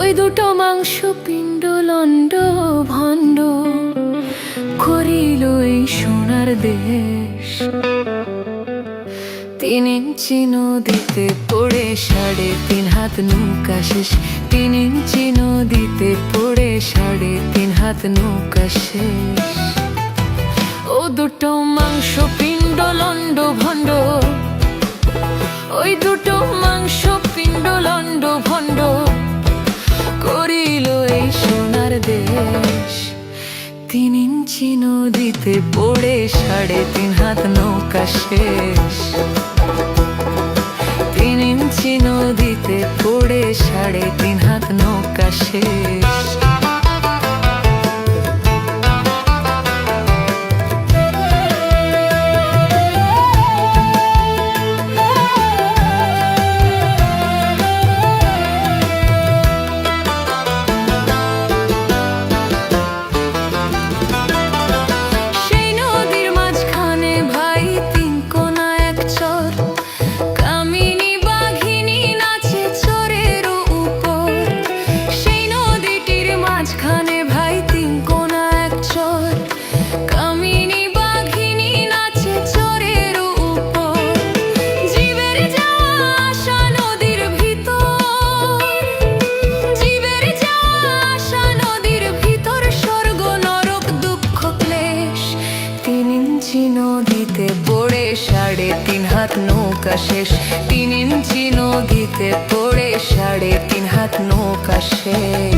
ওই দুটো মাংস পিণ্ড লণ্ড ভণ্ড করিল এই সোনার দেশ। 3 ইঞ্চি নদীতে পড়ে 3.5 হাত নৌকা শেষ। 3 ইঞ্চি নদীতে পড়ে 3.5 হাত নৌকা শেষ। ও দুটো মাংস পিণ্ড লণ্ড ভণ্ড, ওই দুটো মাংস পিণ্ড লণ্ড ভণ্ড করিল এই সোনার দেশ। 3 ইঞ্চি নদীতে পড়ে 3.5 হাত নৌকা শেষ। 3 ইঞ্চি নদীতে পড়ে 3.5 হাত নৌকা শেষ। নদীতে পড়ে 3.5 হাত নৌকা শেষ। 3 ইঞ্চি নদীতে পড়ে 3.5 হাত নৌকা শেষ।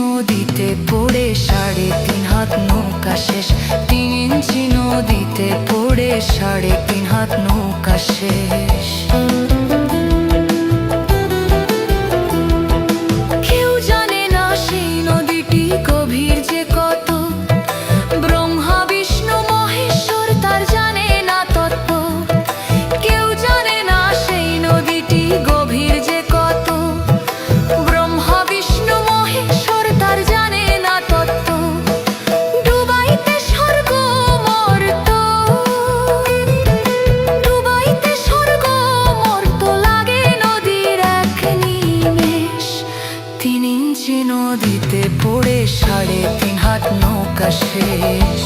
নদীতে পড়ে 3.5 হাত নৌকা শেষ। 3 ইঞ্চি নদীতে পড়ে 3.5 হাত নৌকা শেষ। কেউ জানে না সেই নদীটি গভীর যে কত, ব্রহ্মা বিষ্ণু মহেশ্বর তার জানে না তত্ত্ব। কেউ জানে না সেই নদীটি গভীর যে কত, ব্রহ্মা বিষ্ণু মহেশ্বর তার জানে না তত্ত্ব। ডুবাইতে স্বর্গ মর্ত, ডুবাইতে স্বর্গ মর্ত লাগে নদীর এক নিমেষ। 3 ইঞ্চি নদীতে পড়ে 3.5 হাত নৌকা শেষ।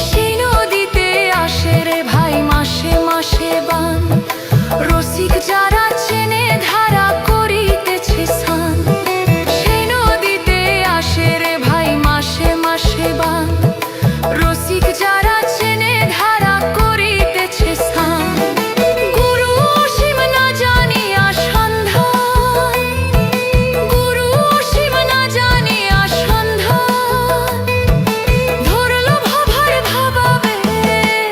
সেই নদীতে আসে রে ভাই মাসে মাসে বান, রসিক যারা চেনে ধারা করিতেছে স্নান। সেই নদীতে আসে রে ভাই মাসে মাসে বান, রসিক যারা চেনে ধারা করিতেছে স্নান। গুরু অসীম না জানিয়া সন্ধান, গুরু অসীম না জানিয়া সন্ধান, ধরল ভাবার ভাবাবেশ।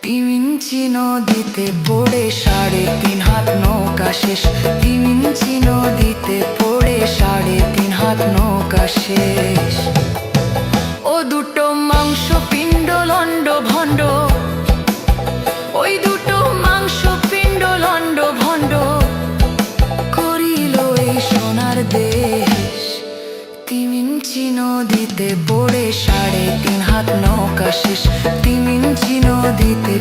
3 ইঞ্চি নদীতে পড়ে 3.5 হাত নৌকা শেষ। 3 ইঞ্চি নদীতে পড়ে 3.5 হাত নৌকা শেষ। ও দুটো মাংস পিণ্ড লণ্ড ভণ্ড, ওই দুটো মাংস পিণ্ড লণ্ড ভণ্ড করিল এই সোনার দেশ। 3 ইঞ্চি নদীতে পড়ে 3.5 হাত নৌকা শেষ। 3 ইঞ্চি নদীতে